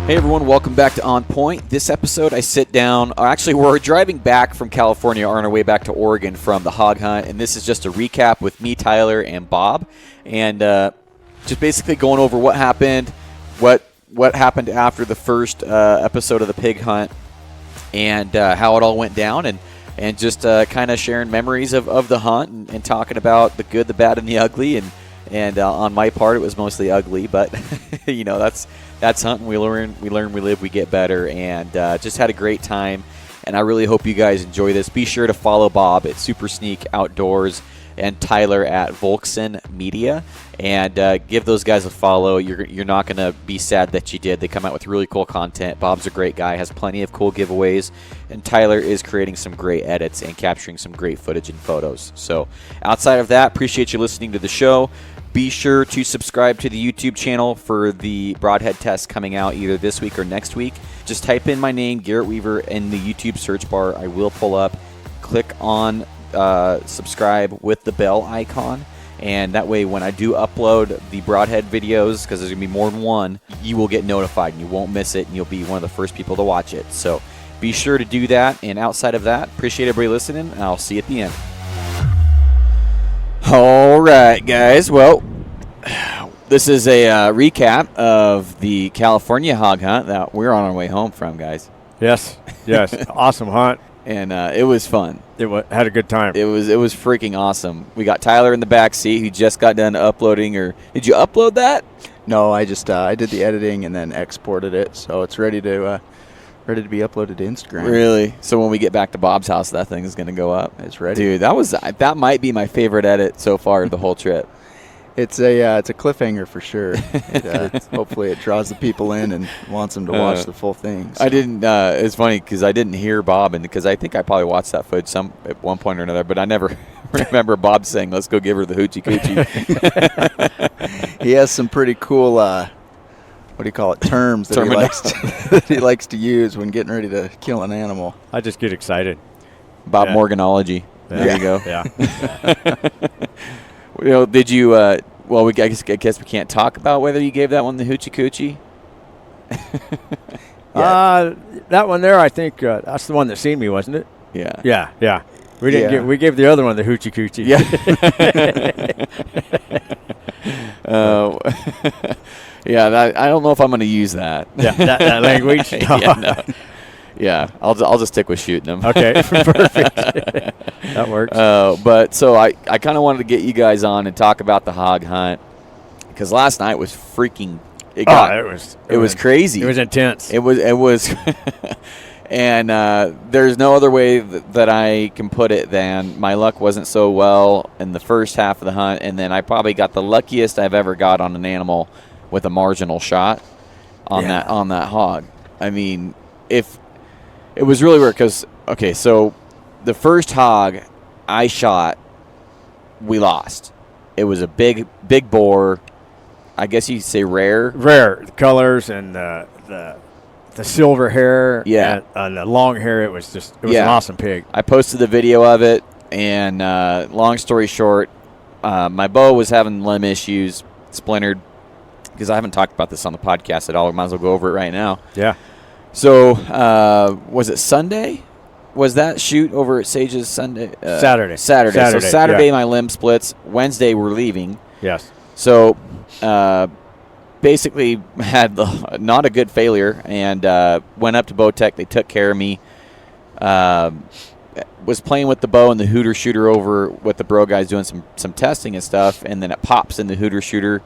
Hey everyone, welcome back to On Point. This episode I sit down, actually we're driving back from California on our way back to Oregon from the hog hunt, and this is just a recap with me, Tyler, and Bob, and just basically going over what happened, what happened after the first episode of the pig hunt, and how it all went down, and just kind of sharing memories of the hunt and talking about the good, the bad, and the ugly, and on my part it was mostly ugly, but you know, that's hunting. We learn, we live, we get better, and just had a great time. And I really hope you guys enjoy this. Be sure to follow Bob at Super Sneak Outdoors and Tyler at Volkson Media, and give those guys a follow. You're not going to be sad that you did. They come out with really cool content. Bob's a great guy, has plenty of cool giveaways, and Tyler is creating some great edits and capturing some great footage and photos. So outside of that, appreciate you listening to the show. Be sure to subscribe to the YouTube channel for the broadhead test coming out either this week or next week. Just type in my name, Garrett Weaver, in the YouTube search bar. I will pull up. Click on subscribe with the bell icon, and that way when I do upload the broadhead videos, because there's going to be more than one, you will get notified and you won't miss it, and you'll be one of the first people to watch it. So be sure to do that, and outside of that, appreciate everybody listening, and I'll see you at the end. All right, guys. Well, this is a recap of the California hog hunt that we're on our way home from, guys. Yes. Awesome hunt. And it was fun. Had a good time. It was freaking awesome. We got Tyler in the back seat who just got done uploading. Or did you upload that? No, I just I did the editing and then exported it, so it's ready to be uploaded to Instagram. Really? So when we get back to Bob's house, that thing is going to go up. It's ready. Dude, that might be my favorite edit so far of the whole trip. It's a cliffhanger for sure. Hopefully it draws the people in and wants them to watch the full thing. So. I didn't. It's funny because I didn't hear Bob, and because I think I probably watched that footage at one point or another, but I never remember Bob saying, "Let's go give her the hoochie coochie." He has some pretty cool. What do you call it? Terms that he likes to use when getting ready to kill an animal. I just get excited. Bob Morganology. Yeah. There you go. Yeah. You know, did you? Well, I guess we can't talk about whether you gave that one the hoochie coochie. That one there, I think that's the one that seen me, wasn't it? Yeah. Yeah. We didn't. We gave the other one the hoochie coochie. Yeah. Yeah. I don't know if I'm going to use that. Yeah. That language. No. Yeah. I'll just stick with shooting them. Okay. Perfect. That works. But so I kind of wanted to get you guys on and talk about the hog hunt, because last night was freaking. It was crazy. It was intense. It was. And there's no other way that I can put it than my luck wasn't so well in the first half of the hunt, and then I probably got the luckiest I've ever got on an animal with a marginal shot on that hog. I mean, if it was really weird because so the first hog I shot, we lost. It was a big bore. I guess you could say rare. The colors and the silver hair, and the long hair. It was an awesome pig. I posted the video of it, and long story short, my bow was having limb issues, splintered, because I haven't talked about this on the podcast at all. We might as well go over it right now. Yeah. So was it Sunday? Was that shoot over at Sage's Sunday? Saturday. So Saturday my limb splits. Wednesday we're leaving. Yes. So basically had not a good failure, and went up to Bowtech. They took care of me. Was playing with the bow and the hooter shooter over with the bro guys doing some testing and stuff, and then it pops in the hooter shooter,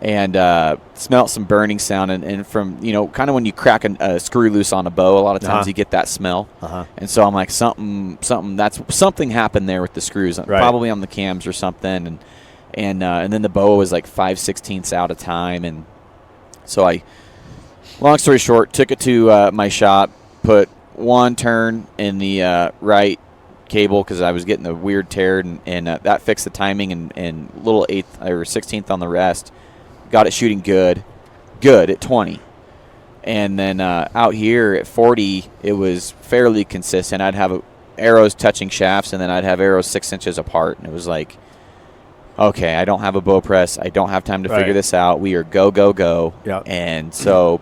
and smelt some burning sound, and from kind of when you crack a screw loose on a bow, a lot of times you get that smell. And so I'm like, something happened there with the screws, probably on the cams or something, and then the bow was like 5/16 out of time, and so long story short, took it to my shop, put one turn in the right cable because I was getting the weird tear, and that fixed the timing, and little 8th or 16th on the rest, got it shooting good at 20, and then out here at 40 it was fairly consistent. I'd have arrows touching shafts, and then I'd have arrows 6 inches apart, and it was like, okay, I don't have a bow press. I don't have time to figure this out. We are go. Yep. And so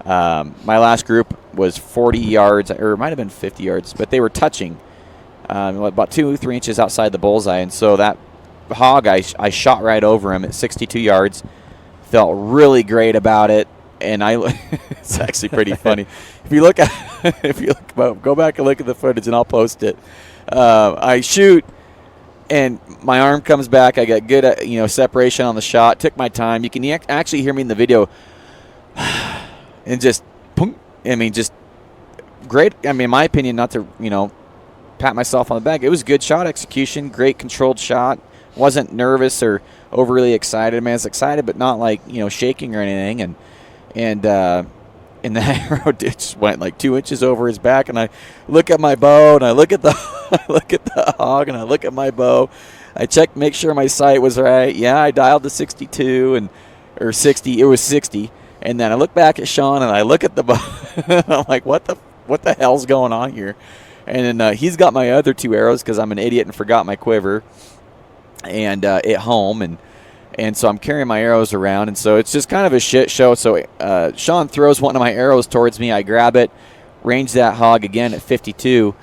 My last group was 40 yards, or it might have been 50 yards, but they were touching about 2-3 inches outside the bullseye. And so that hog, I shot right over him at 62 yards. Felt really great about it. And it's actually pretty funny. Go back and look at the footage, and I'll post it. I shoot, and my arm comes back. I got good, separation on the shot. Took my time. You can actually hear me in the video, and just, just great. In my opinion, not to pat myself on the back. It was good shot execution, great controlled shot. Wasn't nervous or overly excited. I was excited, but not like shaking or anything. And the arrow just went like 2 inches over his back, and I look at my bow, and I look at the hog, and I look at my bow. I checked, make sure my sight was right. Yeah, I dialed to 62 or 60. It was 60, and then I look back at Sean, and I look at the bow. I'm like, what the hell's going on here? And then he's got my other 2 arrows because I'm an idiot and forgot my quiver, and at home, and so I'm carrying my arrows around, and so it's just kind of a shit show. So Sean throws one of my arrows towards me. I grab it, range that hog again at 52.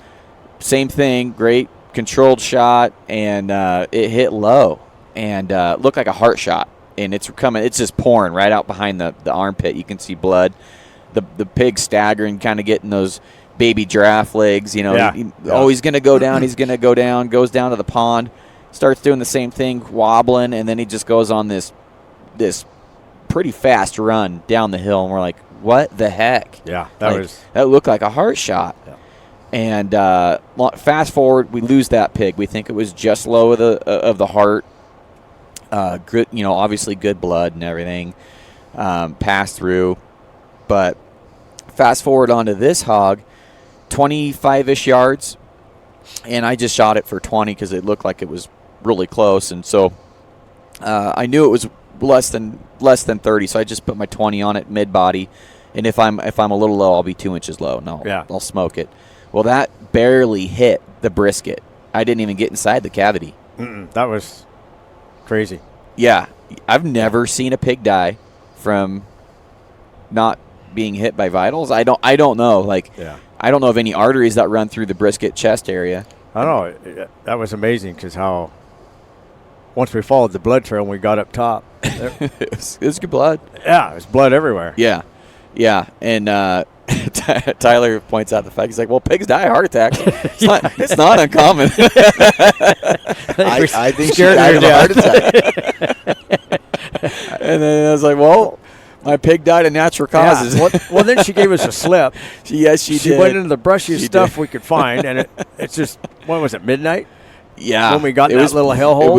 Same thing, great controlled shot, and it hit low and looked like a heart shot. And it's just pouring right out behind the armpit. You can see blood. The pig staggering, kind of getting those baby giraffe legs. He's going to go down. He's going to go down. Goes down to the pond. Starts doing the same thing, wobbling, and then he just goes on this pretty fast run down the hill, and we're like, what the heck? Yeah, that looked like a heart shot. Yeah. And fast forward, we lose that pig. We think it was just low of the heart. Good, obviously good blood and everything passed through. But fast forward onto this hog, 25-ish yards, and I just shot it for 20 because it looked like it was really close, and so I knew it was less than 30, so I just put my 20 on it mid body, and if I'm a little low, I'll be 2 inches low, and I'll smoke it. Well, that barely hit the brisket. I didn't even get inside the cavity. That was crazy. Yeah, I've never seen a pig die from not being hit by vitals. I don't know. I don't know of any arteries that run through the brisket chest area. I don't know. That was amazing because once we followed the blood trail and we got up top. it was good blood. Yeah, it was blood everywhere. Yeah. And Tyler points out the fact, he's like, well, pigs die of heart attacks. It's not uncommon. I think she died of a heart attack. And then I was like, well, my pig died of natural causes. Yeah. Well, then she gave us a slip. She did. She went into the brushiest stuff we could find, and it's just, when was it, midnight? Yeah. When we got in that little hellhole? It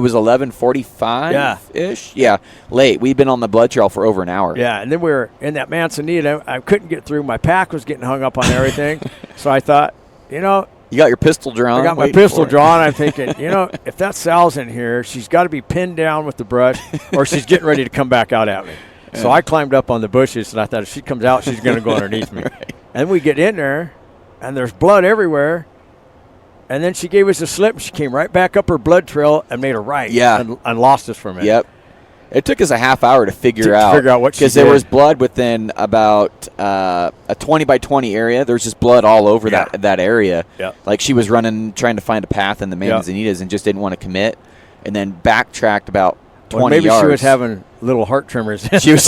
was 11:45-ish. Yeah, late. We'd been on the blood trail for over an hour. Yeah, and then we were in that Manzanita. I couldn't get through. My pack was getting hung up on everything. So I thought, you got your pistol drawn. I got my pistol drawn. I'm thinking, if that Sal's in here, she's got to be pinned down with the brush, or she's getting ready to come back out at me. Yeah. So I climbed up on the bushes, and I thought if she comes out, she's going to go underneath me. Right. And we get in there, and there's blood everywhere. And then she gave us a slip, and she came right back up her blood trail and made a right. Yeah. And lost us for a minute. Yep. It took us a half hour to figure out what she did. Because there was blood within about a 20 by 20 area. There's just blood all over that area. Yep. Like she was trying to find a path in the Manzanitas and just didn't want to commit, and then backtracked about 20 yards. Maybe she was having little heart tremors. She was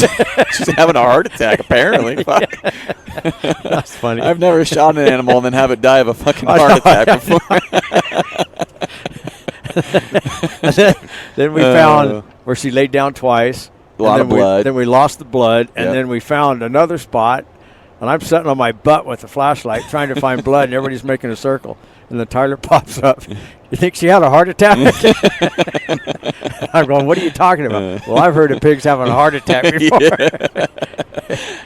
having a heart attack, apparently. That's funny. I've never shot an animal and then have it die of a fucking heart attack before. then we found where she laid down twice. A lot of blood. Then we lost the blood, and then we found another spot, and I'm sitting on my butt with a flashlight trying to find blood, and everybody's making a circle. And then Tyler pops up. You think she had a heart attack? I'm going, what are you talking about? Well, I've heard of pigs having a heart attack before.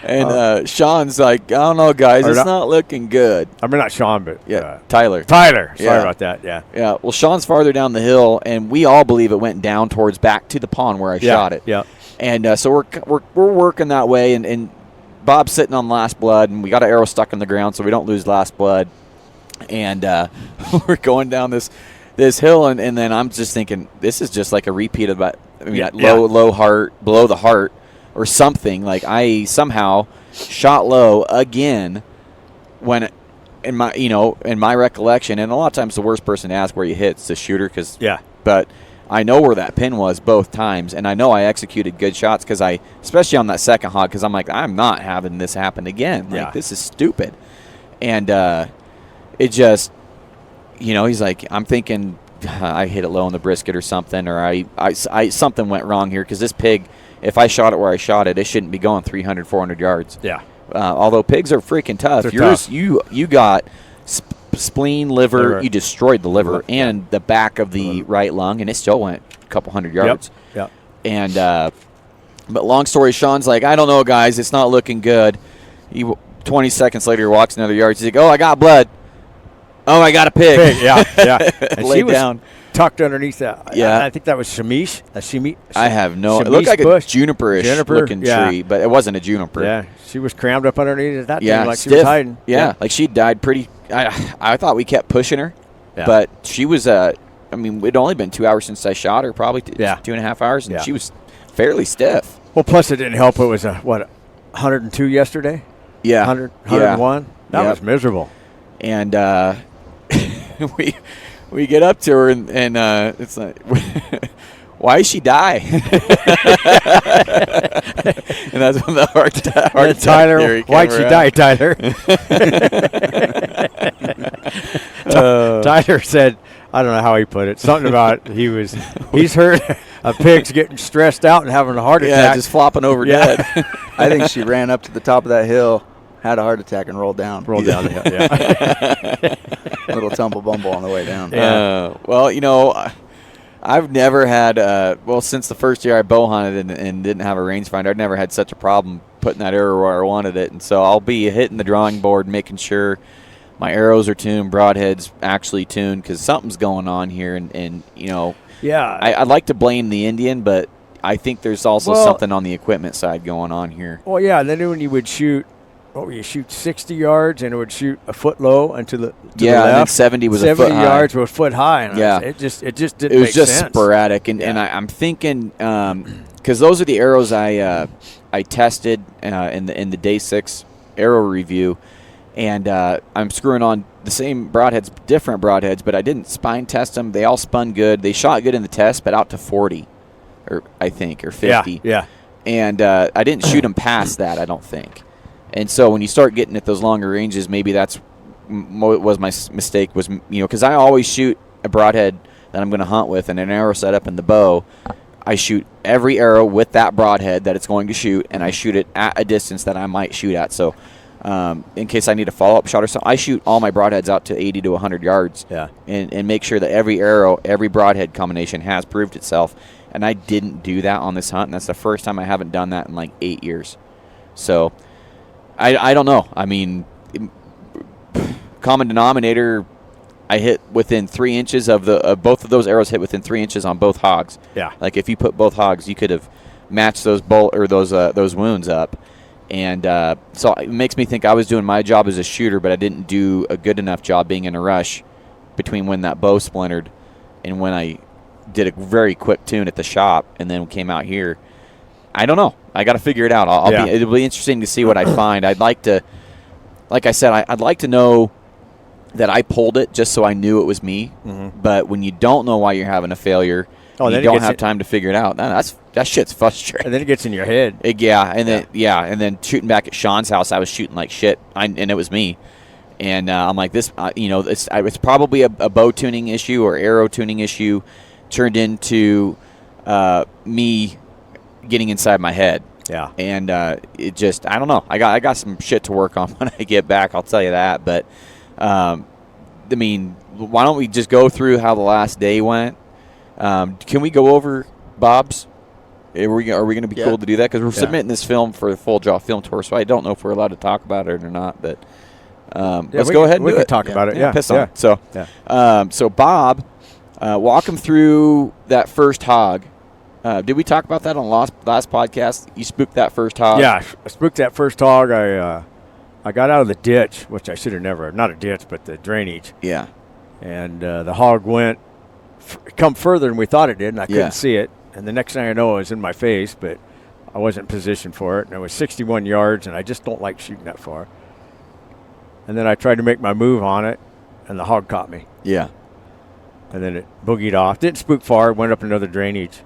And Sean's like, I don't know, guys. It's not looking good. I mean, not Sean, but Tyler. Tyler. Sorry about that, yeah. Yeah, well, Sean's farther down the hill, and we all believe it went down towards back to the pond where I shot it. Yeah. And so we're working that way, and Bob's sitting on last blood, and we got an arrow stuck in the ground so we don't lose last blood. And we're going down this hill, and then I'm just thinking, this is just like a repeat of that. I mean, low heart, below the heart, or something. Like I somehow shot low again when in my recollection, and a lot of times the worst person to ask where you hit is the shooter, but I know where that pin was both times, and I know I executed good shots because especially on that second hog, because I'm like, I'm not having this happen again. Like, this is stupid. And it just, he's like, I'm thinking I hit it low on the brisket or something, or I something went wrong here, because this pig, if I shot it where I shot it, it shouldn't be going 300, 400 yards. Yeah. Although pigs are freaking tough. They're Yours, tough. you got spleen, liver. You destroyed the liver and the back of the right lung, and it still went a couple hundred yards. Yep. And but long story, Sean's like, I don't know, guys, it's not looking good. 20 seconds later, he walks another yard. He's like, oh, I got blood. Oh, I got a pig. Yeah. And Laid she was down. tucked underneath that. Yeah. I think that was shamish. I have no. It Shamish looked like bush. a juniper-ish looking tree, but it wasn't a juniper. Yeah, she was crammed up underneath that Yeah, thing like stiff. she was hiding. Yeah, like she died pretty. I thought we kept pushing her, Yeah. but she was. I mean, it'd only been 2 hours since I shot her, probably 2.5 hours, and she was fairly stiff. Well, plus it didn't help. It was 102 yesterday. Yeah, 100, 101. That was miserable. And we get up to her, and it's like, why did she die? And that's when the heart Tyler, theory why'd came she around. die, Tyler? Tyler said, I don't know how he put it, something about he's heard of pigs getting stressed out and having a heart attack. Yeah, just flopping over dead. I think she ran up to the top of that hill, had a heart attack, and rolled down. Rolled down the hill, yeah. Little tumble bumble on the way down. Yeah. Well, I've never had, since the first year I bow hunted and didn't have a rangefinder, I've never had such a problem putting that arrow where I wanted it. And so I'll be hitting the drawing board, making sure my arrows are tuned, broadheads actually tuned, because something's going on here. And Yeah. I'd like to blame the Indian, but I think there's also something on the equipment side going on here. Well, yeah, and then when you would shoot, you shoot 60 yards and it would shoot a foot low and to the left. And then 70 was a foot high. 70 yards was a foot high. And it just didn't It was make just sense. sporadic, and I'm thinking because those are the arrows I tested in the day 6 arrow review, and I'm screwing on the same broadheads, different broadheads, but I didn't spine test them. They all spun good. They shot good in the test, but out to 40, or 50. Yeah. And I didn't shoot them past that, I don't think. And so when you start getting at those longer ranges, maybe that's was my mistake, was, because I always shoot a broadhead that I'm going to hunt with and an arrow set up in the bow. I shoot every arrow with that broadhead that it's going to shoot, and I shoot it at a distance that I might shoot at. So in case I need a follow-up shot or something, I shoot all my broadheads out to 80 to 100 yards and make sure that every arrow, every broadhead combination has proved itself. And I didn't do that on this hunt, and that's the first time I haven't done that in like 8 years. So I don't know. I mean, common denominator, I hit within 3 inches of both of those arrows hit within 3 inches on both hogs. Yeah. Like if you put both hogs, you could have matched those those wounds up. And so it makes me think I was doing my job as a shooter, but I didn't do a good enough job being in a rush between when that bow splintered and when I did a very quick tune at the shop and then came out here. I don't know. I got to figure it out. It'll be interesting to see what I find. I'd like to, like I said, I'd like to know that I pulled it just so I knew it was me. Mm-hmm. But when you don't know why you're having a failure, you don't have time to figure it out. That shit's frustrating. And then it gets in your head. And then shooting back at Sean's house, I was shooting like shit, and it was me. And I'm like, this, it's probably a bow tuning issue or arrow tuning issue turned into me getting inside my head. Yeah. And it just, I don't know. I got some shit to work on when I get back, I'll tell you that. But, I mean, why don't we just go through how the last day went? Can we go over Bob's? Are we going to be cool to do that? Because we're submitting this film for the Full Jaw Film Tour, so I don't know if we're allowed to talk about it or not. But let's go ahead and we do can it. talk about it. Yeah. Piss on it. So, so Bob, walk him through that first hog. Did we talk about that on last podcast? You spooked that first hog. Yeah, I spooked that first hog. I got out of the ditch, which I should have never. Not a ditch, but the drainage. Yeah. And the hog went come further than we thought it did, and I couldn't see it. And the next thing I know, it was in my face. But I wasn't positioned for it, and it was 61 yards, and I just don't like shooting that far. And then I tried to make my move on it, and the hog caught me. Yeah. And then it boogied off. Didn't spook far. Went up another drainage.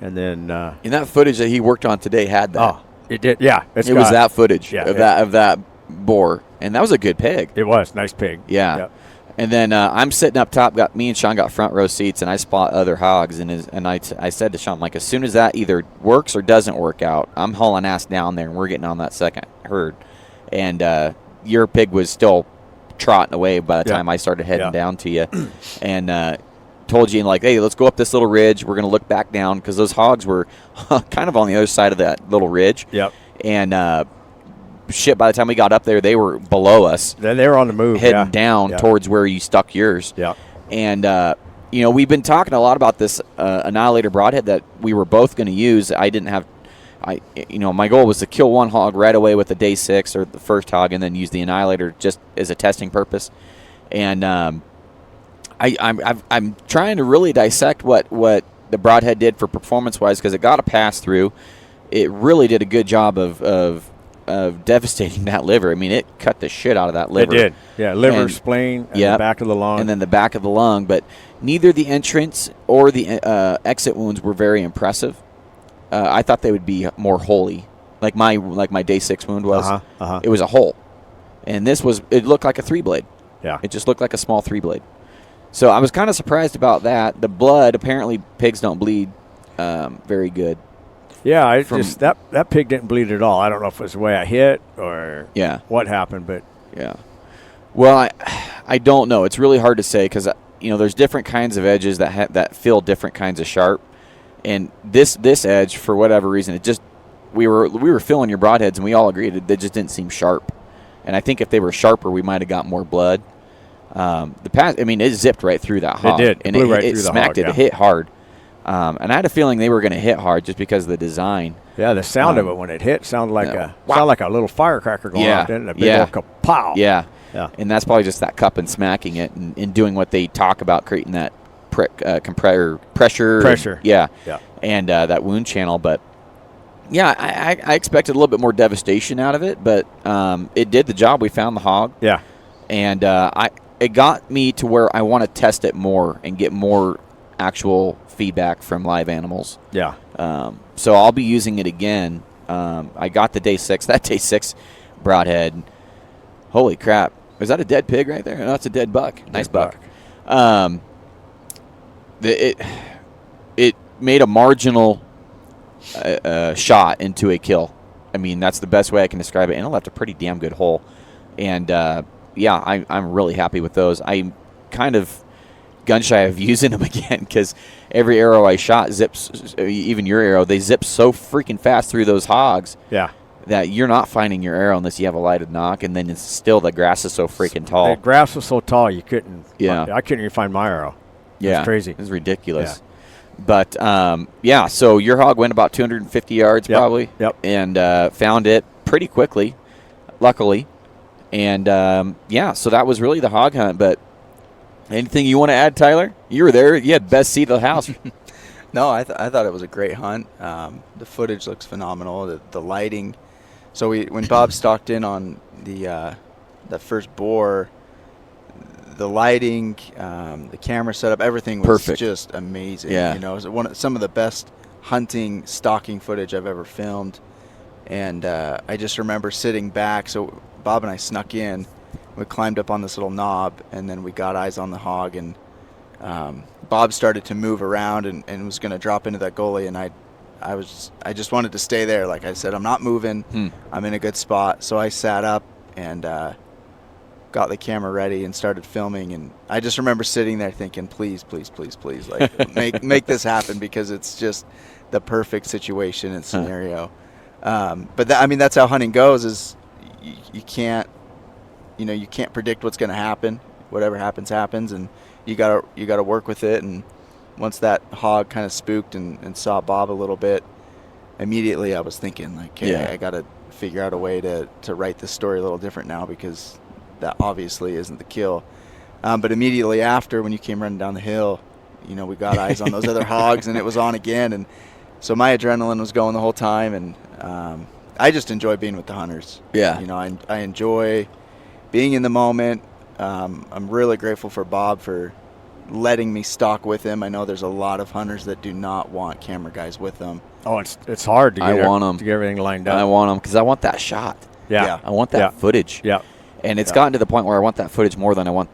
And then And that footage that he worked on today had that. oh, it did. Yeah, it was that footage Yeah, of that boar, and that was a good pig. It was nice pig. Yeah. Yep. And then I'm sitting up top. Me and Sean got front row seats, and I spot other hogs. And I said to Sean, like, as soon as that either works or doesn't work out, I'm hauling ass down there, and we're getting on that second herd. And your pig was still trotting away by the time I started heading down to you, and told you, like, hey, let's go up this little ridge. We're going to look back down because those hogs were kind of on the other side of that little ridge. Yep. And shit, by the time we got up there, they were below us. Then they were on the move, heading down towards where you stuck yours. Yeah. And, we've been talking a lot about this Annihilator broadhead that we were both going to use. My goal was to kill one hog right away with the day 6 or the first hog, and then use the Annihilator just as a testing purpose. And I'm trying to really dissect what the broadhead did for performance-wise, because it got a pass through. It really did a good job of devastating that liver. I mean, it cut the shit out of that liver. It did. Yeah, liver, spleen, and the back of the lung. And then the back of the lung. But neither the entrance or the exit wounds were very impressive. I thought they would be more holy, like my day 6 wound was. It was a hole. And it looked like a 3-blade. Yeah. It just looked like a small 3-blade. So I was kind of surprised about that. The blood, apparently pigs don't bleed very good. Yeah, that pig didn't bleed at all. I don't know if it was the way I hit or what happened, but yeah. Well, I don't know. It's really hard to say because there's different kinds of edges that feel different kinds of sharp, and this edge, for whatever reason, it just we were feeling your broadheads and we all agreed they just didn't seem sharp. And I think if they were sharper, we might have got more blood. It zipped right through that hog. It did. And blew right through the smacked hog, it. It hit hard. And I had a feeling they were going to hit hard just because of the design. Yeah, the sound of it when it hit sounded like a little firecracker going off, didn't it? A big old kapow. Yeah. And that's probably just that cup and smacking it and doing what they talk about, creating that pressure. Pressure. And that wound channel. But, yeah, I expected a little bit more devastation out of it, but it did the job. We found the hog. Yeah. And it got me to where I want to test it more and get more actual feedback from live animals. Yeah. So I'll be using it again. I got the day 6. That day 6 broadhead. Holy crap. Is that a dead pig right there? No, it's a dead buck. Nice buck. It made a marginal shot into a kill. I mean, that's the best way I can describe it. And it left a pretty damn good hole. And, I'm really happy with those. I'm kind of gun shy of using them again because every arrow I shot zips, even your arrow, they zip so freaking fast through those hogs that you're not finding your arrow unless you have a lighted knock, and then it's still the grass is so freaking tall. The grass was so tall you couldn't. Yeah. I couldn't even find my arrow. Yeah. It's crazy. It's ridiculous. Yeah. But, so your hog went about 250 yards probably. Yep. And found it pretty quickly, luckily. And, so that was really the hog hunt. But anything you want to add, Tyler? You were there. You had best seat of the house. No, I thought it was a great hunt. The footage looks phenomenal. The lighting. So when Bob stalked in on the first boar, the lighting, the camera setup, everything was perfect. Just amazing. Yeah. It was some of the best hunting stalking footage I've ever filmed. And I just remember sitting back. So Bob and I snuck in. We climbed up on this little knob, and then we got eyes on the hog, and Bob started to move around and was going to drop into that gully, and I just wanted to stay there. Like I said, I'm not moving. I'm in a good spot. So I sat up and got the camera ready and started filming, and I just remember sitting there thinking, please, please, please, please, like make this happen, because it's just the perfect situation and scenario. But that's how hunting goes. Is you can't predict what's going to happen. Whatever happens, and you gotta work with it. And once that hog kind of spooked and saw Bob a little bit, immediately I was thinking, like, hey, I got to figure out a way to write this story a little different now, because that obviously isn't the kill. But immediately after, when you came running down the hill, we got eyes on those other hogs, and it was on again. And So my adrenaline was going the whole time, and I just enjoy being with the hunters. Yeah. You know, I enjoy being in the moment. I'm really grateful for Bob for letting me stalk with him. I know there's a lot of hunters that do not want camera guys with them. Oh, it's hard to to get everything lined up. I want them because I want that shot. Yeah. I want that footage. Yeah. And it's gotten to the point where I want that footage more than I want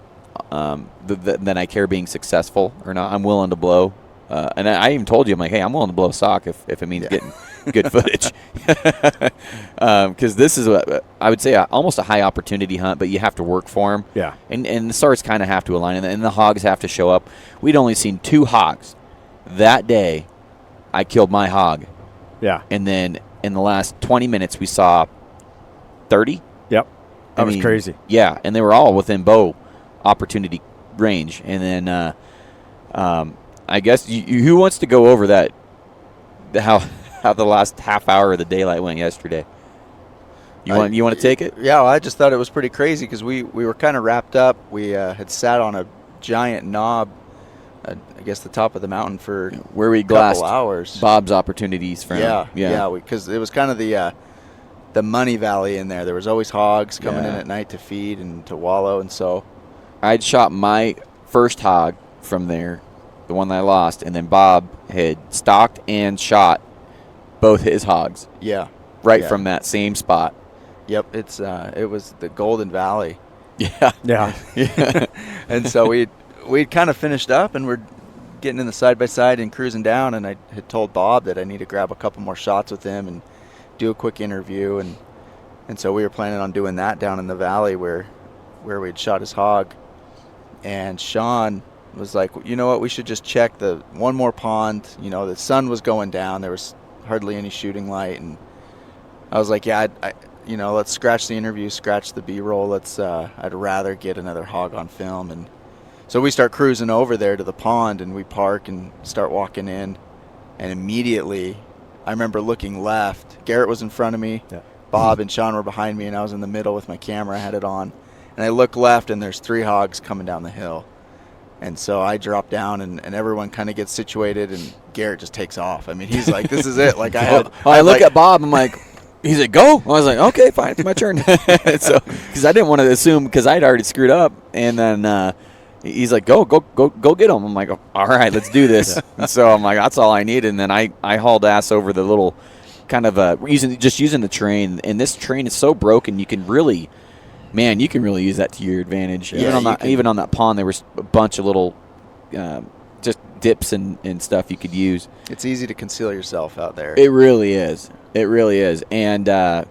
than I care being successful or not. I'm willing to blow. And I even told you, I'm like, hey, I'm willing to blow a sock if it means getting good footage. Because this is, I would say, almost a high opportunity hunt, but you have to work for them. Yeah. And the stars kind of have to align, and the hogs have to show up. We'd only seen 2 hogs. That day, I killed my hog. Yeah. And then in the last 20 minutes, we saw 30. Yep. That was crazy. Yeah, and they were all within bow opportunity range. And then I guess who wants to go over that, how the last half hour of the daylight went yesterday? You want to take it? Yeah, well, I just thought it was pretty crazy because we were kind of wrapped up. We had sat on a giant knob, I guess the top of the mountain for where we a couple glassed hours. Bob's opportunities from. Yeah, because it was kind of the money valley in there. There was always hogs coming in at night to feed and to wallow, and so I'd shot my first hog from there, the one that I lost, and then Bob had stalked and shot both his hogs. Yeah. From that same spot. Yep, it was the Golden Valley. Yeah. Yeah. And so we'd kind of finished up, and we're getting in the side-by-side and cruising down, and I had told Bob that I need to grab a couple more shots with him and do a quick interview, and so we were planning on doing that down in the valley where we'd shot his hog. And Sean was like, you know what, we should just check the one more pond. You know, the sun was going down. There was hardly any shooting light, and I was like, yeah, let's scratch the interview, scratch the B-roll. I'd rather get another hog on film. And so we start cruising over there to the pond, and we park and start walking in, and immediately I remember looking left. Garrett was in front of me. Yeah. Bob and Sean were behind me, and I was in the middle with my camera. I had it on. And I look left, and there's 3 hogs coming down the hill. And so I drop down, and everyone kind of gets situated, and Garrett just takes off. I mean, he's like, this is it. Like I look at Bob, I'm like, he's like, go. I was like, okay, fine, it's my turn. So, because I didn't want to assume, because I'd already screwed up, and then he's like, go get him. I'm like, all right, let's do this. And so I'm like, that's all I need. And then I hauled ass over the little kind of using the terrain, and this terrain is so broken, you can really use that to your advantage. Yeah, even on that pond, there was a bunch of little just dips and stuff you could use. It's easy to conceal yourself out there. It really is. And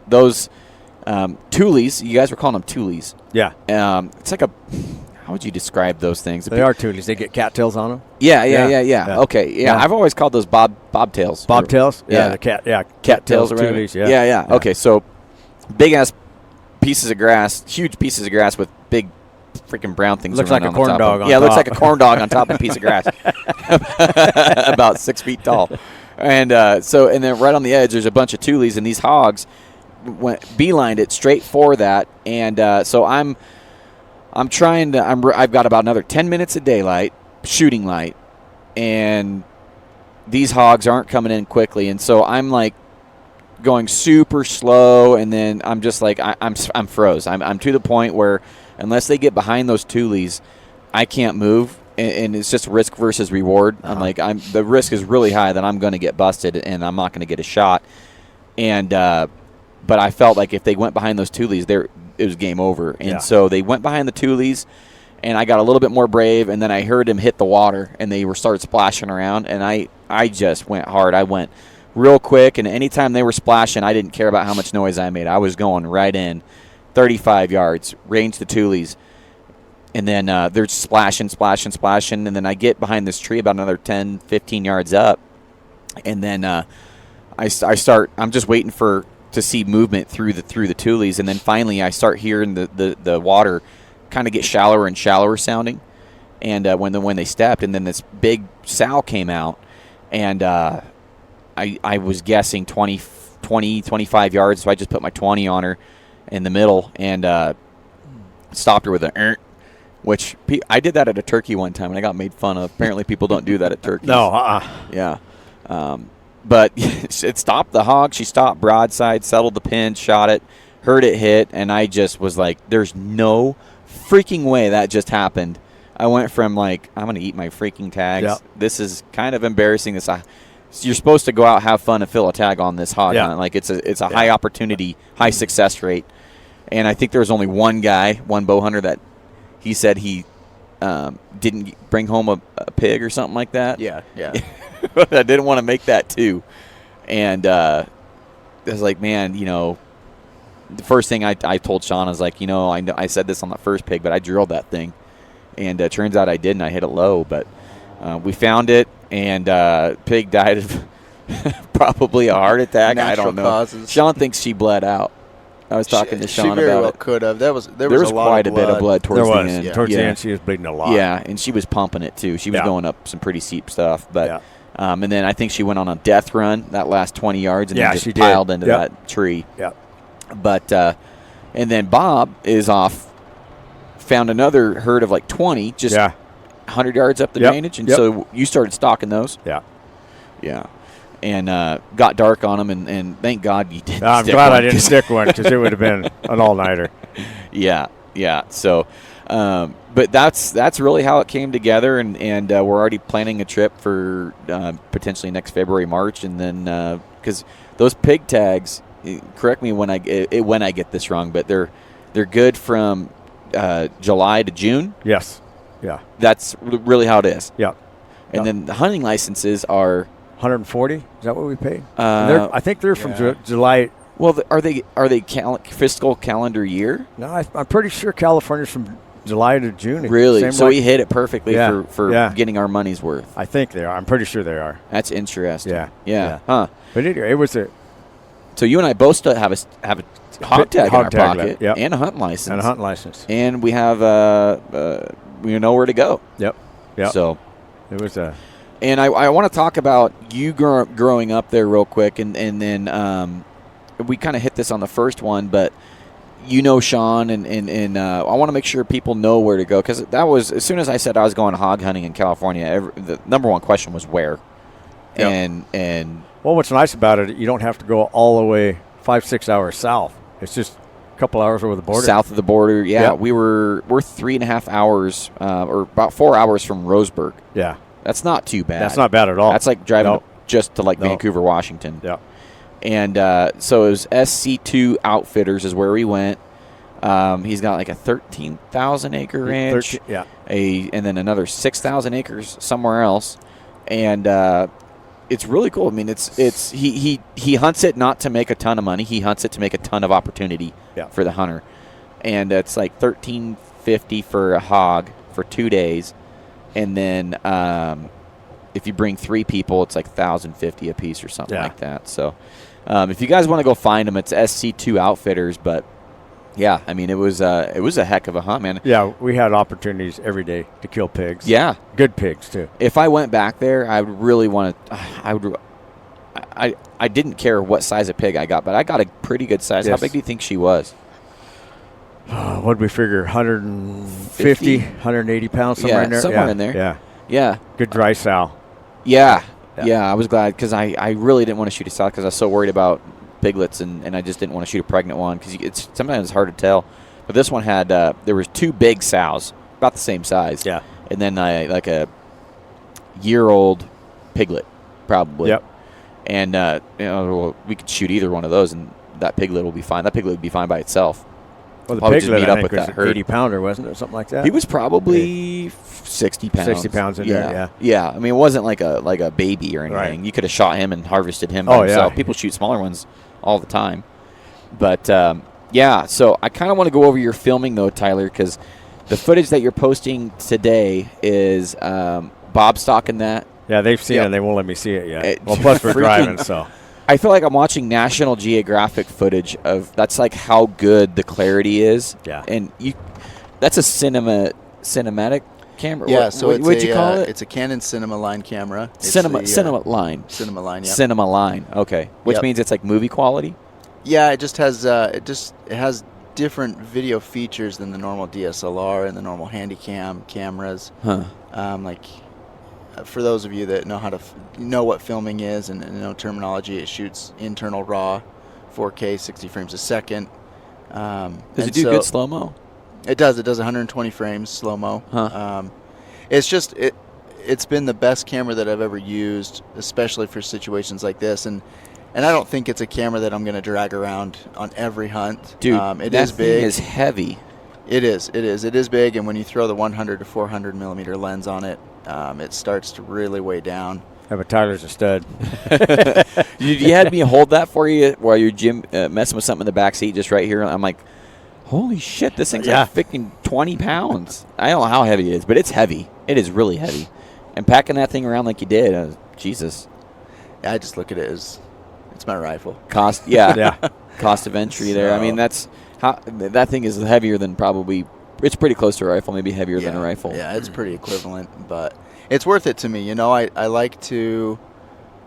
those tules, you guys were calling them tules. Yeah. It's like how would you describe those things? They are tules. They get cattails on them. Yeah. Okay. Yeah. I've always called those bobtails. Bobtails? Yeah. The cattails Cattails or tules, whatever. Yeah. Okay. So big ass pieces of grass, huge pieces of grass with big freaking brown things. Looks like a corn dog on top. Yeah, looks like a corn dog on top of a piece of grass. About 6 feet tall. And then right on the edge, there's a bunch of tules, and these hogs beelined it straight for that. And so I've got about another 10 minutes of daylight, shooting light, and these hogs aren't coming in quickly. And so I'm like going super slow, and then I'm just like I'm froze. I'm to the point where unless they get behind those tules, I can't move, and it's just risk versus reward. I'm like the risk is really high that I'm going to get busted and I'm not going to get a shot. And but I felt like if they went behind those tules, it was game over. And so they went behind the tules, and I got a little bit more brave, and then I heard them hit the water, and they started splashing around, and I just went hard. I went real quick, and anytime they were splashing, I didn't care about how much noise I made. I was going right in, 35 yards, range the tules, and then they're splashing, and then I get behind this tree about another 10, 15 yards up, and then I'm just waiting to see movement through the tules, and then finally I start hearing the water kind of get shallower and shallower sounding, and when they stepped, and then this big sow came out, and I was guessing 20, 25 yards, so I just put my 20 on her in the middle and stopped her with an which I did that at a turkey one time, and I got made fun of. Apparently people don't do that at turkeys. No, Yeah. but it stopped the hog. She stopped broadside, settled the pin, shot it, heard it hit, and I just was like, there's no freaking way that just happened. I went from like, I'm going to eat my freaking tags. Yep. This is kind of embarrassing. You're supposed to go out, have fun, and fill a tag on this hog hunt. Like it's a high opportunity, high success rate. And I think there was only one bow hunter that he said he didn't bring home a pig or something like that. Yeah. I didn't want to make that too. And I was like, man, the first thing I told Sean is like, I said this on the first pig, but I drilled that thing. And it turns out I did, and I hit it low. But we found it, and pig died of probably a heart attack. I don't know. Causes. Sean thinks she bled out. I was talking to Sean she very about well it. Could have. There was quite a bit of blood towards the end. Towards the end, she was bleeding a lot. Yeah, and she was pumping it too. She was going up some pretty steep stuff. But and then I think she went on a death run that last 20 yards and then just piled into that tree. Yeah. But and then Bob is off. Found another herd of like 20, just 100 yards up the drainage, and so you started stalking those. Yeah. And got dark on them, and thank God you didn't. I'm glad I didn't stick one because it would have been an all-nighter. Yeah. So, but that's really how it came together, and we're already planning a trip for potentially next February, March, and then because those pig tags, correct me when I get this wrong, but they're good from July to June. Yes. Yeah. That's really how it is. Yeah. And then the hunting licenses are 140. Is that what we paid? I think they're from July. Well, are they fiscal calendar year? No, I'm pretty sure California's from July to June. Really? So we hit it perfectly for getting our money's worth. I think they are. I'm pretty sure they are. That's interesting. Yeah. Huh. But anyway, it was a. So you and I both still have a hog tag in our pocket and a hunting license. And we have we know where to go. Yep. So it was a. And I want to talk about you growing up there real quick, and then we kind of hit this on the first one, but Sean, and I want to make sure people know where to go, because that was, as soon as I said I was going hog hunting in California, the number one question was where. Yep. And well, what's nice about it, you don't have to go all the way 5-6 hours south. It's just a couple hours over the border. South of the border, we're 3.5 hours, or about 4 hours from Roseburg. Yeah. That's not too bad. That's not bad at all. That's like driving just to Vancouver, Washington. Yeah. And so it was SC2 Outfitters is where we went. He's got like a 13,000 acre ranch. And then another 6,000 acres somewhere else. And it's really cool. I mean, he hunts it not to make a ton of money. He hunts it to make a ton of opportunity for the hunter. And it's like $1,350 for a hog for 2 days. And then if you bring 3 people, it's like $1,050 a piece or something like that. So if you guys want to go find them, it's SC2 Outfitters. But yeah, I mean, it was a heck of a hunt, man. Yeah, we had opportunities every day to kill pigs. Yeah, good pigs too. If I went back there, I would really want to. I didn't care what size of pig I got, but I got a pretty good size. How big do you think she was? What did we figure? 150, 180 pounds, somewhere in there? Somewhere in there. Yeah. Good dry sow. Yeah, I was glad, because I really didn't want to shoot a sow because I was so worried about piglets, and I just didn't want to shoot a pregnant one because sometimes it's hard to tell. But this one had, there was 2 big sows, about the same size. Yeah. And then like a year-old piglet, probably. Yep. And, we could shoot either one of those, and that piglet will be fine. That piglet would be fine by itself. Well, the piglet, I think, was an 80-pounder, wasn't it? Something like that? He was probably 60 pounds. 60 pounds in there, Yeah, I mean, it wasn't like a baby or anything. Right. You could have shot him and harvested him by himself. People shoot smaller ones all the time. But, so I kind of want to go over your filming, though, Tyler, because the footage that you're posting today is Bob stalking that. Yeah, they've seen it, and they won't let me see it yet. Well, plus we're driving, so. I feel like I'm watching National Geographic footage of, that's like how good the clarity is. Yeah. And that's a cinematic camera. Yeah, what'd you call it? It's a Canon Cinema Line camera. Cinema Line. Cinema Line, yeah. Cinema Line, okay. Which means it's like movie quality? Yeah, it just has it has different video features than the normal DSLR and the normal Handycam cameras. Huh. for those of you that know how to know what filming is and know terminology, it shoots internal RAW, 4K, 60 frames a second. Does it do good slow mo? It does. It does 120 frames slow mo. Huh. It's been the best camera that I've ever used, especially for situations like this. And I don't think it's a camera that I'm going to drag around on every hunt. Dude, it is big. Thing is heavy. It is big, and when you throw the 100 to 400 millimeter lens on it, it starts to really weigh down. Yeah, but Tyler's a stud. You had me hold that for you while you're messing with something in the back seat, just right here. I'm like, holy shit, this thing's like freaking 20 pounds. I don't know how heavy it is, but it's heavy. It is really heavy. And packing that thing around like you did, Jesus. Yeah, I just look at it as it's my rifle. Cost, yeah. Cost of entry there. I mean, that thing is heavier than probably. It's pretty close to a rifle, maybe heavier than a rifle. Yeah, it's pretty equivalent, but it's worth it to me. You know, I like to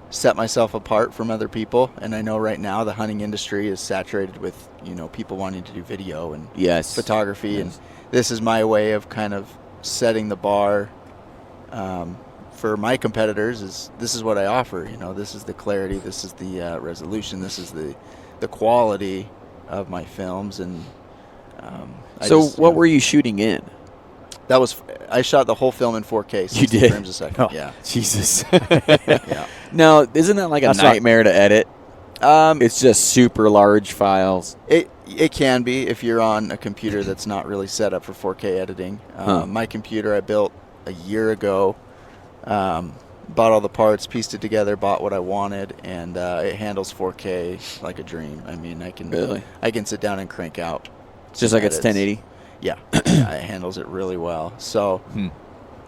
set myself apart from other people, and I know right now the hunting industry is saturated with, people wanting to do video and photography, and this is my way of kind of setting the bar for my competitors. This is what I offer. This is the clarity, this is the resolution, this is the quality of my films. And what were you shooting in? I shot the whole film in 4K, 60 frames a second. Oh, yeah. Jesus. Yeah. Now, isn't that like a nightmare to edit? It's just super large files. It can be if you're on a computer that's not really set up for 4K editing. My computer I built a year ago, bought all the parts, pieced it together, bought what I wanted, and it handles 4K like a dream. I mean, I can sit down and crank out. Just like it's 1080? Yeah. It handles it really well. So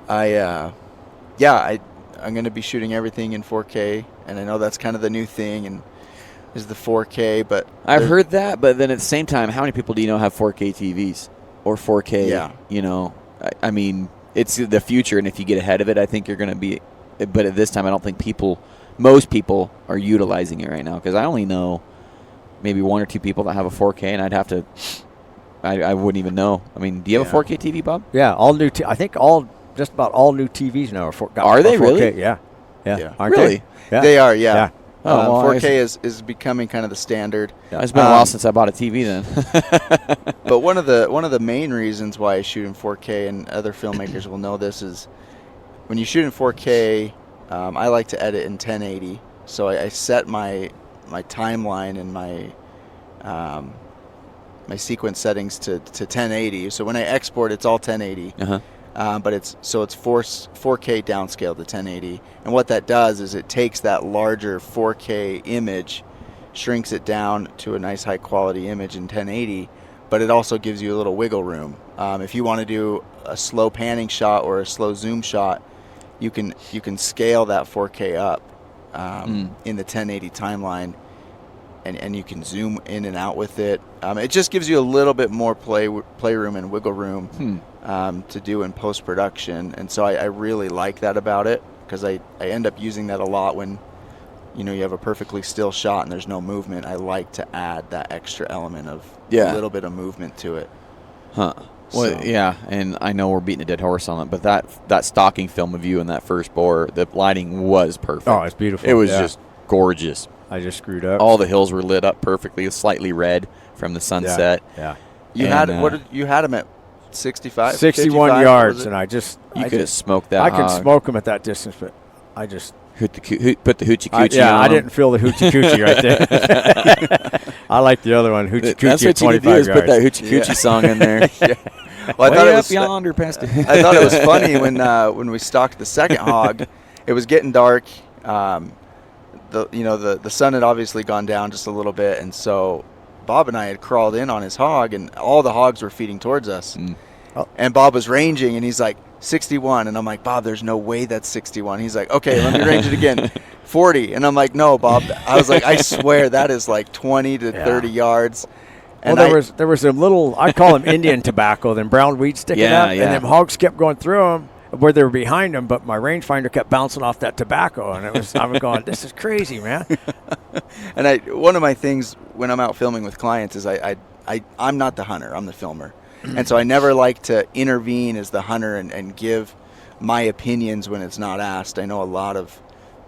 I'm going to be shooting everything in 4K, and I know that's kind of the new thing, and is the 4K, but I've heard that, but then at the same time, how many people do you know have 4K TVs or 4K? Yeah. I mean, it's the future, and if you get ahead of it, I think you're going to be. But at this time, I don't think most people are utilizing it right now, because I only know maybe one or two people that have a 4K, and I'd have to. I wouldn't even know. I mean, do you have a 4K TV, Bob? Yeah, all new. I think just about all new TVs now are they 4K. Really? Yeah. Aren't really? They? Yeah. They are. Yeah. Oh, 4K is becoming kind of the standard. Yeah, it's been a while since I bought a TV then. But one of the main reasons why I shoot in 4K, and other filmmakers will know this, is when you shoot in 4K, I like to edit in 1080. So I set my timeline and my sequence settings to 1080. So when I export, it's all 1080. But it's 4K downscaled to 1080. And what that does is it takes that larger 4K image, shrinks it down to a nice high quality image in 1080, but it also gives you a little wiggle room. If you want to do a slow panning shot or a slow zoom shot, you can scale that 4K up in the 1080 timeline, and you can zoom in and out with it. It just gives you a little bit more playroom and wiggle room to do in post-production. And so I really like that about it, because I end up using that a lot when you have a perfectly still shot and there's no movement. I like to add that extra element of a little bit of movement to it. Well, yeah, and I know we're beating a dead horse on it, but that stocking film of you in that first bore, the lighting was perfect. Oh, it's beautiful. It was just gorgeous. I just screwed up. All the hills were lit up perfectly, slightly red from the sunset. Yeah. You had them at 65? 61 55, yards, and you could have smoked that. I can smoke them at that distance, but I just put the hoochie coochie on. I didn't feel the hoochie coochie right there. I like the other one, hoochie coochie. That's what you need to do, is put that hoochie coochie song in there. Well, I thought it was yonder past it. I thought it was funny when we stalked the second hog. It was getting dark. The sun had obviously gone down just a little bit, and so Bob and I had crawled in on his hog, and all the hogs were feeding towards us. And Bob was ranging, and he's like, 61, and I'm like, Bob, there's no way that's 61. He's like, okay, let me range it again. 40, and I'm like, no, Bob. I was like, I swear that is like 20 to 30 yards. And there was a little, I call them Indian tobacco, them brown weed sticking up, and them hogs kept going through them where they were behind them, but my rangefinder kept bouncing off that tobacco, and I was going, this is crazy, man. And one of my things when I'm out filming with clients is I'm not the hunter, I'm the filmer. And so I never like to intervene as the hunter and give my opinions when it's not asked. I know a lot of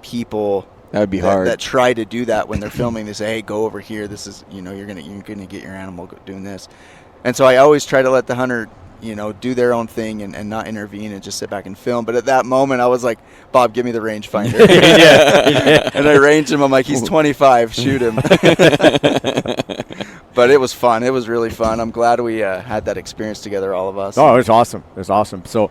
people That would be hard. that try to do that when they're filming. They say, "Hey, go over here. This is, you're gonna get your animal doing this." And so I always try to let the hunter, do their own thing and not intervene and just sit back and film. But at that moment, I was like, "Bob, give me the rangefinder." And I ranged him. I'm like, "He's 25. Shoot him." But it was fun. It was really fun. I'm glad we had that experience together, all of us. Oh, it was awesome. It was awesome. So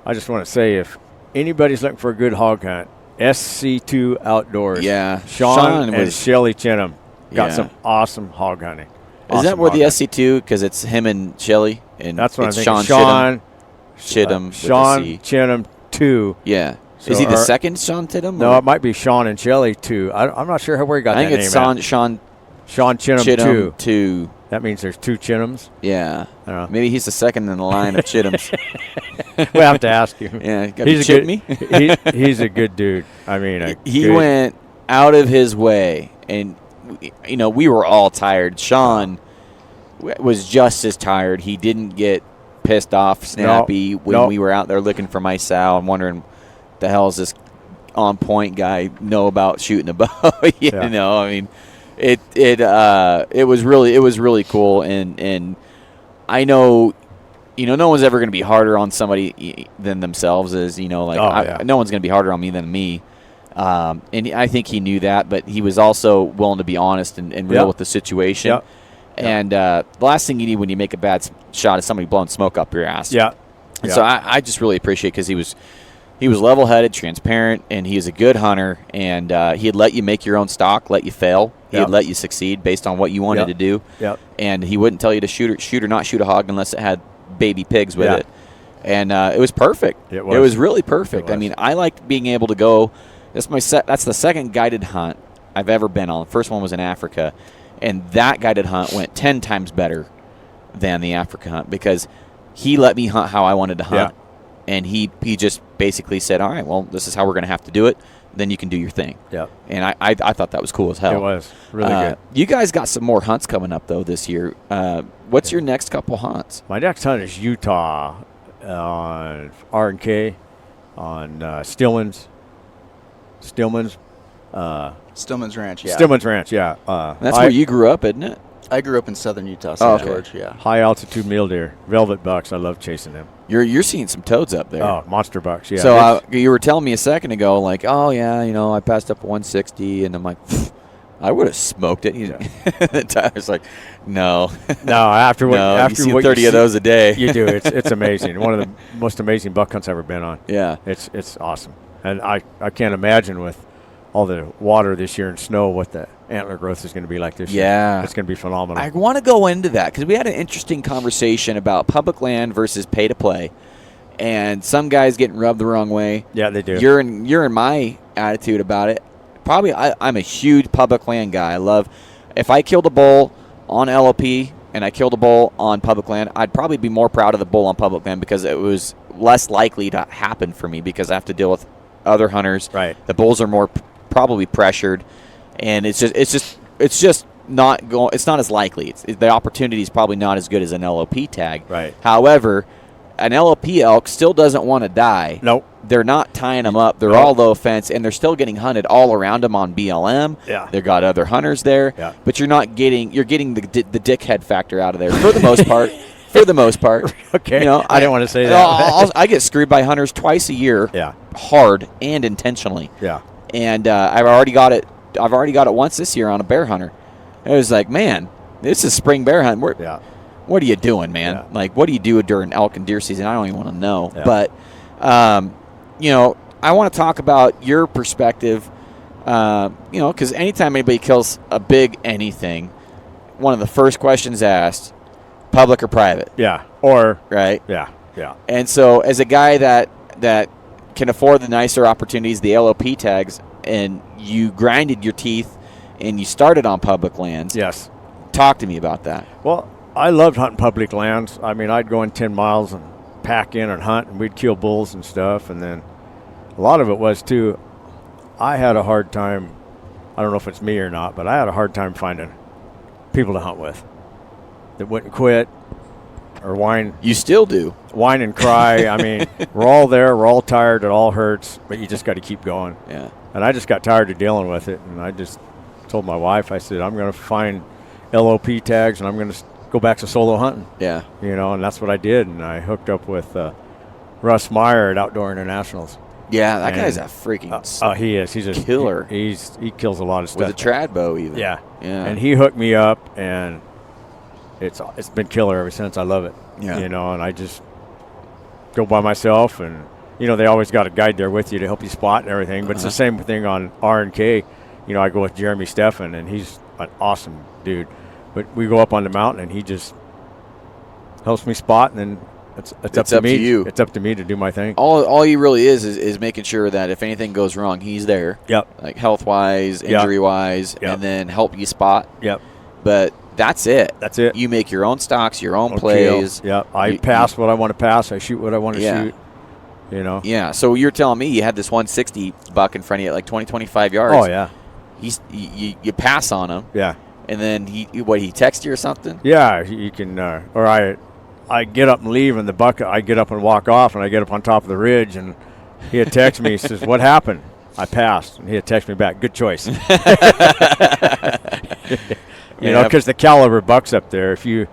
I just want to say, if anybody's looking for a good hog hunt, SC2 Outdoors. Yeah. Sean and was. Shelly Chinham got Yeah. some awesome hog hunting. Is that Awesome where the hog hunting. SC2? Because it's him and Shelly, and That's what it's I'm thinking. Sean Chittum. with a Sean C. Chinham 2. Yeah. So Is he the our- second Sean Chittum? No, or- it might be Sean and Shelly 2. I'm not sure where he got I that think name it's at. Sean Sean Chinham Chittum 2. 2. That means there's 2 Chinhams. Yeah. I don't know. Maybe he's the second in the line of Chittums. We'll have to ask him. Yeah. Got He's to a chit good, me. he's a good dude. I mean, He good- went out of his way, and we were all tired. Sean was just as tired. He didn't get pissed off, snappy when no. we were out there looking for my sow. I'm wondering, the hell is this on point guy know about shooting a bow? Yeah. I mean, it was really cool, and I know. No one's ever going to be harder on somebody than themselves. No one's going to be harder on me than me. And I think he knew that, but he was also willing to be honest and real Yep. with the situation. Yep. And the last thing you need when you make a bad shot is somebody blowing smoke up your ass. Yeah. And so I just really appreciate, because he was level-headed, transparent, and he is a good hunter. And he'd let you make your own stock, let you fail. Yep. He'd let you succeed based on what you wanted Yep. to do. Yep. And he wouldn't tell you to shoot or not shoot a hog unless it had baby pigs with Yeah. it. And it was perfect. It was. It was really perfect. It was. I mean, I liked being able to go. That's the second guided hunt I've ever been on. The first one was in Africa, and that guided hunt went 10 times better than the Africa hunt, because he let me hunt how I wanted to hunt. Yeah. And he just basically said, all right, well, this is how we're going to have to do it. Then you can do your thing. Yeah. And I thought that was cool as hell. It was really good. You guys got some more hunts coming up, though, this year. What's your next couple hunts? My next hunt is Utah on R&K, on Stillman's. Stillman's Stillman's Ranch, yeah. Stillman's Ranch, yeah. That's where you grew up, isn't it? I grew up in southern Utah, Oh, St. okay. George, yeah. high altitude mule deer, velvet bucks. I love chasing them. You're seeing some toads up there. Oh, monster bucks, yeah. So you were telling me a second ago, like, oh yeah, I passed up 160, and I'm like, I would have smoked it. Tyler's like, no, no, after what no, after you see what 30 you of those a day. you do. It's amazing. One of the most amazing buck hunts I've ever been on. Yeah, It's awesome, and I can't imagine with all the water this year and snow what the antler growth is going to be like this year. Yeah. It's going to be phenomenal. I want to go into that because we had an interesting conversation about public land versus pay to play, and some guys getting rubbed the wrong way. Yeah, they do. You're in my attitude about it. Probably, I'm a huge public land guy. I love, if I killed a bull on LOP and I killed a bull on public land, I'd probably be more proud of the bull on public land because it was less likely to happen for me because I have to deal with other hunters. Right. The bulls are more probably pressured, and it's just not going. It's not as likely. The opportunity is probably not as good as an LOP tag. Right. However, an LOP elk still doesn't want to die. Nope. They're not tying them up. They're Nope. all low fence, and they're still getting hunted all around them on BLM. Yeah. They've got other hunters there. Yeah. But you're getting the dickhead factor out of there for the most part. For the most part. Okay. I didn't want to say that. I get screwed by hunters twice a year. Yeah. Hard and intentionally. Yeah. And I've already got it once this year on a bear hunter. It was like, man, this is spring bear hunt. Yeah. What are you doing, man? Yeah. Like, what do you do during elk and deer season? I don't even want to know. Yeah. But, I want to talk about your perspective, because anytime anybody kills a big anything, one of the first questions asked, public or private, Yeah. Or right? yeah. Yeah. And so as a guy that can afford the nicer opportunities, the LOP tags, and you grinded your teeth and you started on public lands, Yes. talk to me about that. Well, I loved hunting public lands. I mean, I'd go in 10 miles and pack in and hunt, and we'd kill bulls and stuff. And then a lot of it was, too, I had a hard time, I don't know if it's me or not, but I had a hard time finding people to hunt with that wouldn't quit, or whine. You still do. Whine and cry. I mean, we're all there. We're all tired. It all hurts, but you just got to keep going. Yeah. And I just got tired of dealing with it, and I just told my wife, I said, I'm going to find LOP tags, and I'm going to go back to solo hunting. Yeah. And that's what I did, and I hooked up with Russ Meyer at Outdoor Internationals. Yeah, that And, guy's a freaking he is. He's a killer. He kills a lot of stuff. with a trad bow even. Yeah. Yeah. And he hooked me up, and it's been killer ever since. I love it. Yeah. And I just go by myself, and they always got a guide there with you to help you spot and everything. But it's the same thing on R&K. I go with Jeremy Steffen, and he's an awesome dude. But we go up on the mountain, and he just helps me spot, and then it's up to me. you. It's up to me to do my thing. All he really is making sure that if anything goes wrong, he's there. Yep. Like health wise, Yep. injury wise, Yep. and then help you spot. Yep. But that's it. That's it. You make your own stocks, your own Okay. plays. Yep. I You- pass what I want to pass. I shoot what I want to Yeah. shoot. Yeah. So you're telling me you had this 160 buck in front of you at like 20, 25 yards. Oh yeah. You pass on him, Yeah. and then he text you or something? Yeah, you can, or I get up and leave, and the buck, I get up and walk off, and I get up on top of the ridge, and he had texted me. He says, "What happened?" I passed, and he had texted me back, "Good choice." Because the caliber bucks up there, you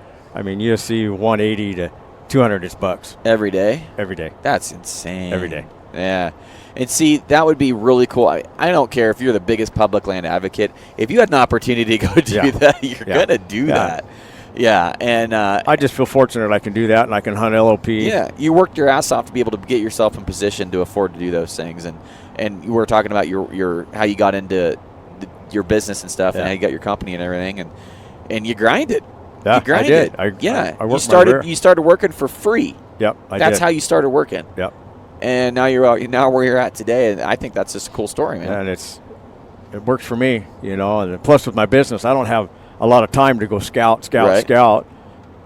see 180 to 200 inch bucks Every day? every day. That's insane. Every day. Yeah. And see, that would be really cool. I don't care if you're the biggest public land advocate. If you had an opportunity to go do Yeah. that, you're Yeah. going to do Yeah. that. Yeah. And I just feel fortunate I can do that, and I can hunt LOP. yeah, you worked your ass off to be able to get yourself in position to afford to do those things. And you were talking about your how you got into your business and stuff, and Yeah. how you got your company and everything, and you grinded. Yeah, you grinded. I did. Yeah. I you worked my rear. started working for free. Yep, That's how you started working. Yep. And now you're out. Now where you're at today, and I think that's just a cool story, man. And it works for me, and plus with my business, I don't have a lot of time to go scout. Right.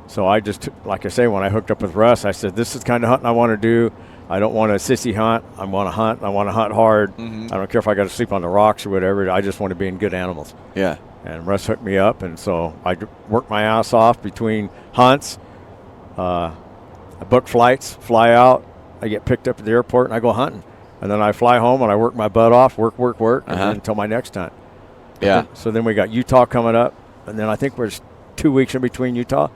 So I just, like I say, when I hooked up with Russ, I said, this is the kind of hunting I want to do. I don't want a sissy hunt. I want to hunt. I want to hunt hard. Mhm. I don't care if I got to sleep on the rocks or whatever. I just want to be in good animals. Yeah. And Russ hooked me up, and so I worked my ass off between hunts. I book flights, fly out. I get picked up at the airport, and I go hunting. And then I fly home, and I work my butt off, work, and then until my next hunt. Yeah. So then we got Utah coming up, and then I think there's 2 weeks in between Utah.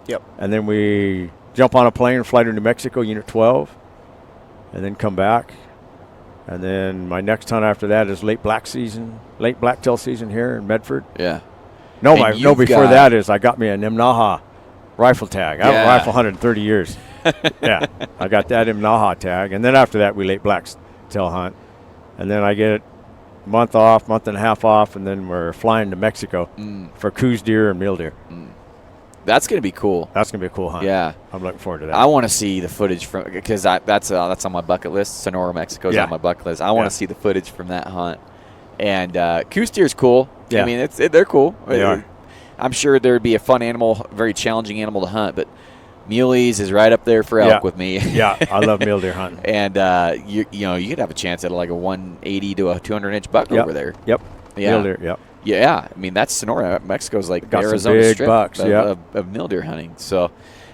Yep. And then we jump on a plane and fly to New Mexico, Unit 12, and then come back. And then my next hunt after that is late blacktail season here in Medford. Yeah. No, And before got- that is I got me a Nimnaha rifle tag. I haven't Yeah. rifle hunted in 30 years. Yeah, I got that Nimnaha tag. And then after that, we late blacktail hunt. And then I get a month and a half off, and then we're flying to Mexico for Coues deer and mule deer. That's going to be cool. That's going to be a cool hunt. Yeah. I'm looking forward to that. I want to see the footage from, because that's on my bucket list. Sonora, Mexico's Yeah. on my bucket list. I want Yeah. to see the footage from that hunt. And Coues deer's cool. Yeah. I mean, they're cool. They are. I'm sure there'd be a fun animal, very challenging animal to hunt, but muleys is right up there for elk Yeah. with me. Yeah, I love mule deer hunting. And you could have a chance at like a 180 to a 200-inch buck Yep. over there. Yep. Yeah. Mule deer, yep. Yeah, I mean that's Sonora. Mexico's like Got the some Arizona big strip bucks, of mule deer hunting. So,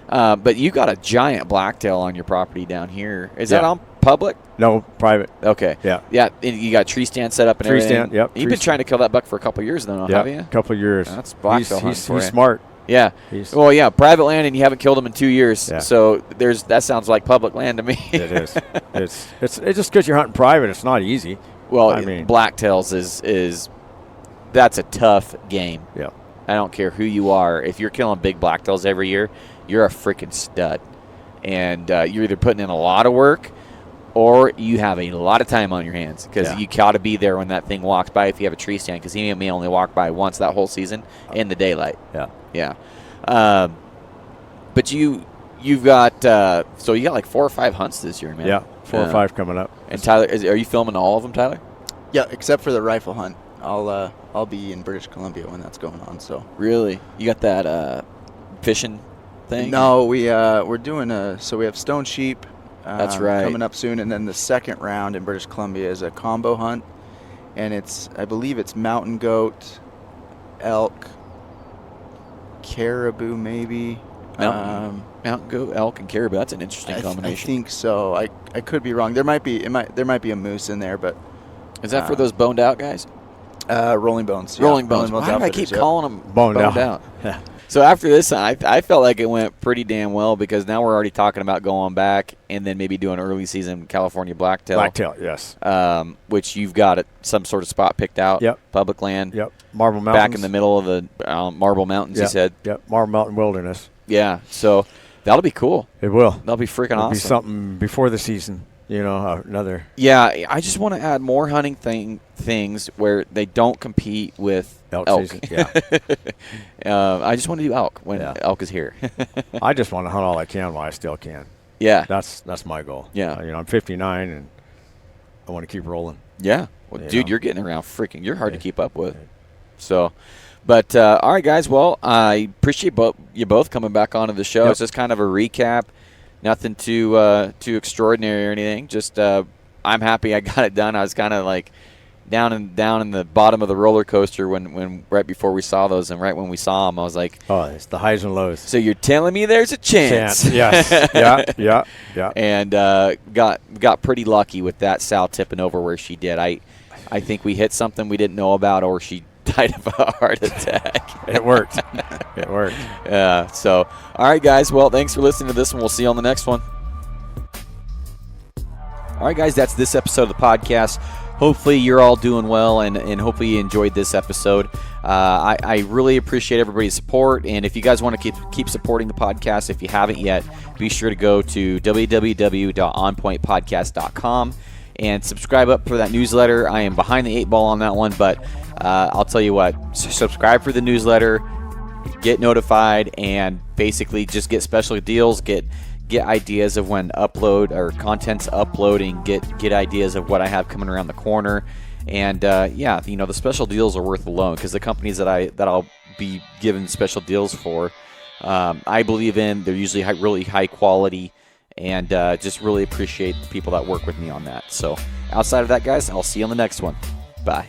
but you got a giant blacktail on your property down here. Is that Yeah. on public? No, private. Okay. Yeah. Yeah, and you got tree stand set up and Tree everything. stand, yep, You've tree been stand. trying to kill that buck for a couple of years now, Yeah, have you? a couple of years. That's blacktail hunting He's for you. smart. Yeah. He's- Well, yeah, private land, and you haven't killed him in 2 years. Yeah. So that sounds like public land to me. It is. It's just because you're hunting private, it's not easy. Well, I mean- blacktails is that's a tough game. Yeah. I don't care who you are. If you're killing big blacktails every year, you're a freaking stud. And you're either putting in a lot of work or you have a lot of time on your hands because Yeah. you got to be there when that thing walks by if you have a tree stand, because he may only walk by once that whole season in the daylight. Yeah. Yeah. But you've got so you got like 4 or 5 hunts this year, man. Yeah. 4 or 5 coming up. And Tyler, are you filming all of them, Tyler? Yeah, except for the rifle hunt. I'll be in British Columbia when that's going on. So Really? You got that fishing thing? no, we're doing we have stone sheep. That's right. Coming up soon, and then the second round in British Columbia is a combo hunt, and I believe it's mountain goat, elk, caribou maybe. Mountain goat, elk, and caribou. That's an interesting I combination. think so. I could be wrong. There might be a moose in there, but Is that for those boned out guys? Rolling Bones. Yeah. Rolling Bones. Why do I keep Outfitters, yep. calling them Boned out. out? Yeah. So after this, I felt like it went pretty damn well because now we're already talking about going back and then maybe doing early season California blacktail. Blacktail, yes. Which you've got some sort of spot picked out. Yep. Public land. Yep. Marble Mountains. Back in the middle of the Marble Mountains, Yep. you said. Yep. Marble Mountain Wilderness. Yeah. So that'll be cool. It will. That'll be freaking It'll awesome. be something before the season. Another. Yeah, I just want to add more hunting things where they don't compete with elk. Season. Yeah. I just want to do elk when elk is here. I just want to hunt all I can while I still can. Yeah. That's my goal. Yeah. I'm 59 and I want to keep rolling. Yeah. Well, You dude, know. you're getting around freaking. You're hard to keep up with. So, but all right, guys. Well, I appreciate you both coming back onto the show. Yep. It's just kind of a recap. Nothing too extraordinary or anything. Just I'm happy I got it done. I was kind of like down in the bottom of the roller coaster when right before we saw those, and right when we saw them, I was like, Oh, it's the highs and lows. "So you're telling me there's a chance?" Yes. Yeah. And got pretty lucky with that sow tipping over where she did. I think we hit something we didn't know about, or she died of a heart attack. It worked. It worked. Yeah. So, all right, guys. Well, thanks for listening to this one. We'll see you on the next one. All right, guys. That's this episode of the podcast. Hopefully you're all doing well, and hopefully you enjoyed this episode. I really appreciate everybody's support, and if you guys want to keep supporting the podcast, if you haven't yet, be sure to go to www.onpointpodcast.com and subscribe up for that newsletter. I am behind the 8 ball on that one, but I'll tell you what, subscribe for the newsletter, get notified, and basically just get special deals, get ideas of when upload or content's uploading, get ideas of what I have coming around the corner, and the special deals are worth the loan because the companies that I'll be giving special deals for, I believe in. They're usually really high quality, and just really appreciate the people that work with me on that. So outside of that, guys, I'll see you on the next one. Bye.